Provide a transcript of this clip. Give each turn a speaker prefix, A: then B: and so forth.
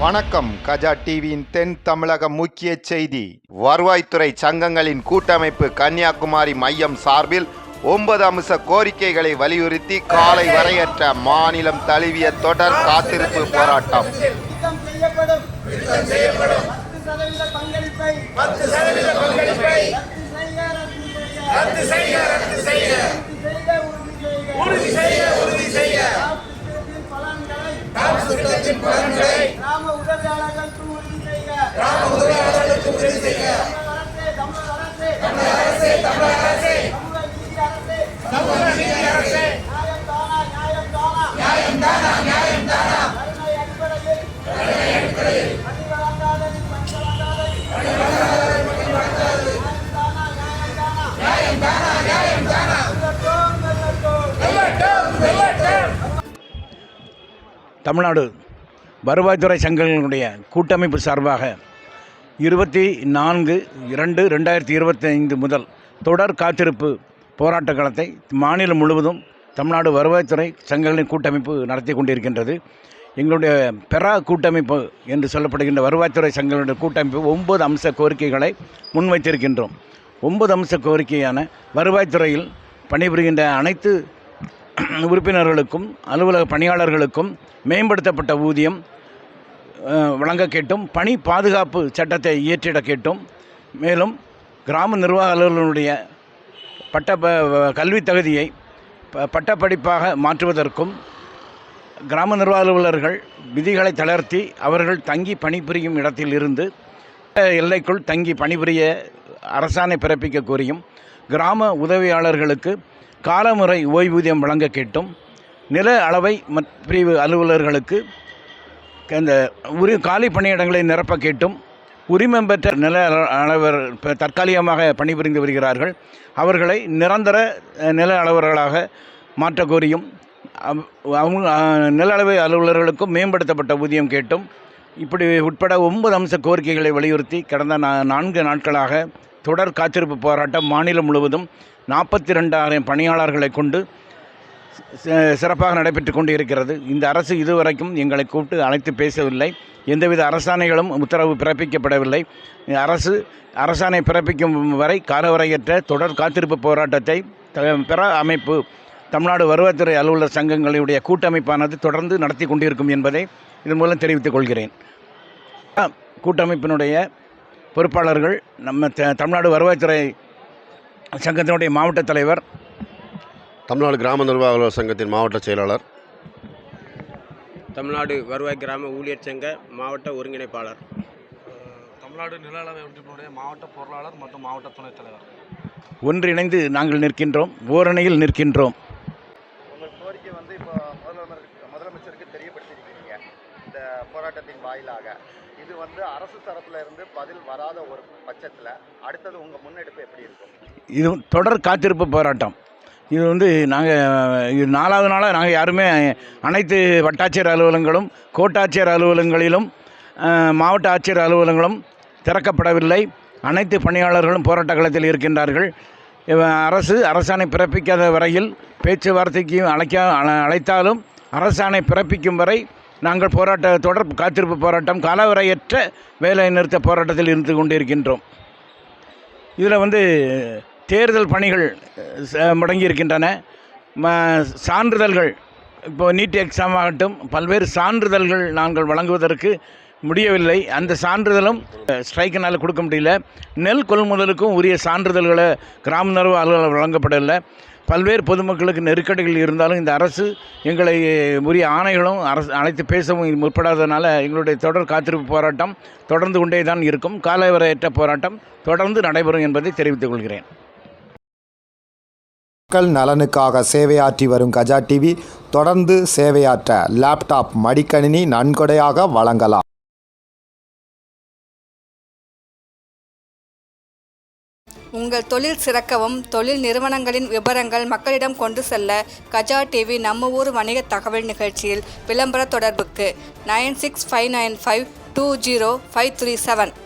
A: வணக்கம். கஜா டிவியின் தென் தமிழக முக்கிய செய்தி. வருவாய்த்துறை சங்கங்களின் கூட்டமைப்பு கன்னியாகுமரி மையம் சார்பில் 9 அம்ச கோரிக்கைகளை வலியுறுத்தி காலை வரையற்ற மாநிலம் தழுவிய தொடர் காத்திருப்பு போராட்டம்.
B: கிராம உதவியாளர்களுக்கு உறுதி செய்ய.
C: தமிழ்நாடு வருவாய்த்துறை சங்கங்களுடைய கூட்டமைப்பு சார்பாக 24/2/2025 முதல் தொடர் காத்திருப்பு போராட்ட காலத்தை மாநிலம் முழுவதும் தமிழ்நாடு வருவாய்த்துறை சங்கங்களின் கூட்டமைப்பு நடத்தி கொண்டிருக்கின்றது. எங்களுடைய பெரா கூட்டமைப்பு என்று சொல்லப்படுகின்ற வருவாய்த்துறை சங்கங்களுடைய கூட்டமைப்பு 9 அம்ச கோரிக்கைகளை முன்வைத்திருக்கின்றோம். 9 அம்ச கோரிக்கையான வருவாய்த்துறையில் பணிபுரிகின்ற அனைத்து உறுப்பினர்களுக்கும் அலுவலக பணியாளர்களுக்கும் மேம்படுத்தப்பட்ட ஊதியம் வழங்க கேட்டும், பணி பாதுகாப்பு சட்டத்தை இயற்றிட கேட்டும், மேலும் கிராம நிர்வாக அலுவலர்களுடைய கல்வி தகுதியை பட்டப்படிப்பாக மாற்றுவதற்கும், கிராம நிர்வாக அலுவலர்கள் விதிகளை தளர்த்தி அவர்கள் தங்கி பணிபுரியும் இடத்தில் இருந்து எல்லைக்குள் தங்கி பணிபுரிய அரசாணை பிறப்பிக்க கோரியும், கிராம உதவியாளர்களுக்கு காலமுறை ஓய்வூதியம் வழங்க கேட்டும், நில அளவை பிரிவு அலுவலர்களுக்கு அந்த காலி பணியிடங்களை நிரப்ப கேட்டும், உரிமம் பெற்ற நில அளவர் தற்காலிகமாக பணிபுரிந்து வருகிறார்கள், அவர்களை நிரந்தர நில அளவர்களாக மாற்ற கோரியும், நில அளவை அலுவலர்களுக்கும் மேம்படுத்தப்பட்ட ஊதியம் கேட்டும், இப்படி உட்பட 9 அம்ச கோரிக்கைகளை வலியுறுத்தி கடந்த 4 நாட்களாக தொடர் காத்திருப்பு போராட்டம் மாநிலம் முழுவதும் 42,000 பணியாளர்களை கொண்டு சிறப்பாக நடைபெற்று கொண்டு இருக்கிறது. இந்த அரசு இதுவரைக்கும் எங்களை கூப்பிட்டு அழைத்து பேசவில்லை. எந்தவித அரசாணைகளும் உத்தரவு பிறப்பிக்கப்படவில்லை. அரசாணை பிறப்பிக்கும் வரை காலவரையற்ற தொடர் காத்திருப்பு போராட்டத்தை பெற அமைப்பு தமிழ்நாடு வருவாய்த்துறை அலுவலர் சங்கங்களுடைய கூட்டமைப்பானது தொடர்ந்து நடத்தி கொண்டிருக்கும் என்பதை இதன் மூலம் தெரிவித்துக் கொள்கிறேன். கூட்டமைப்பினுடைய பொறுப்பாளர்கள் நம்ம தமிழ்நாடு வருவாய்த்துறை சங்கத்தினுடைய மாவட்ட தலைவர்,
D: தமிழ்நாடு கிராம நிர்வாக சங்கத்தின் மாவட்ட செயலாளர்,
E: தமிழ்நாடு வருவாய் கிராம ஊழியர் சங்க மாவட்ட ஒருங்கிணைப்பாளர்,
F: தமிழ்நாடு நில அளவை ஒன்றினுடைய மாவட்ட பொருளாளர் மற்றும் மாவட்ட துணைத் தலைவர்
C: ஒன்றிணைந்து நாங்கள் நிற்கின்றோம், ஓரணியில் நிற்கின்றோம்.
A: உங்கள் கோரிக்கை இப்போ முதலமைச்சருக்கு தெரியப்படுத்தியிருக்கீங்க இந்த போராட்டத்தின் வாயிலாக. இது அரசு தரப்புல இருந்து பதில் வராத ஒரு பட்சத்தில் அடுத்தது உங்கள் முன்னெடுப்பு எப்படி இருக்கும்?
C: இது தொடர் காத்திருப்பு போராட்டம். இது நாங்கள் 4வது நாளாக நாங்கள் யாருமே அனைத்து வட்டாட்சியர் அலுவலகங்களும் கோட்டாட்சியர் அலுவலகங்களிலும் மாவட்ட ஆட்சியர் அலுவலகங்களும் திறக்கப்படவில்லை. அனைத்து பணியாளர்களும் போராட்ட களத்தில் இருக்கின்றார்கள். அரசாணை பிறப்பிக்காத வரையில் பேச்சுவார்த்தைக்கு அழைத்தாலும் அரசாணை பிறப்பிக்கும் வரை நாங்கள் தொடர் காத்திருப்பு போராட்டம் காலவரையற்ற வேலை நிறுத்த போராட்டத்தில் இருந்து கொண்டிருக்கின்றோம். இதில் தேர்தல் பணிகள் முடங்கியிருக்கின்றன. சான்றிதழ்கள் இப்போ நீட் எக்ஸாம் ஆகட்டும் பல்வேறு சான்றிதழ்கள் நாங்கள் வழங்குவதற்கு முடியவில்லை. அந்த சான்றிதழும் ஸ்ட்ரைக்கினால் கொடுக்க முடியல. நெல் கொள்முதலுக்கும் உரிய சான்றிதழ்களை கிராம நிர்வாக அலுவலர்கள் வழங்கப்படவில்லை. பல்வேறு பொதுமக்களுக்கு நெருக்கடிகள் இருந்தாலும் இந்த அரசு எங்களை உரிய ஆணைகளும் அழைத்து பேசவும் முற்படாததுனால எங்களுடைய தொடர் காத்திருப்பு போராட்டம் தொடர்ந்து கொண்டே தான் இருக்கும். காலவரையற்ற போராட்டம் தொடர்ந்து நடைபெறும் என்பதை தெரிவித்துக் கொள்கிறேன்.
A: மக்கள் நலனுக்காக சேவையாற்றி வரும் கஜா டிவி தொடர்ந்து சேவையாற்ற லேப்டாப் மடிக்கணினி நன்கொடையாக வழங்கலாம்.
G: உங்கள் தொழில் சிறக்கவும் தொழில் நிறுவனங்களின் விவரங்கள் மக்களிடம் கொண்டு செல்ல கஜா டிவி நம்ம ஊர் வணிக தகவல் நிகழ்ச்சியில் விளம்பர தொடர்புக்கு 9659520537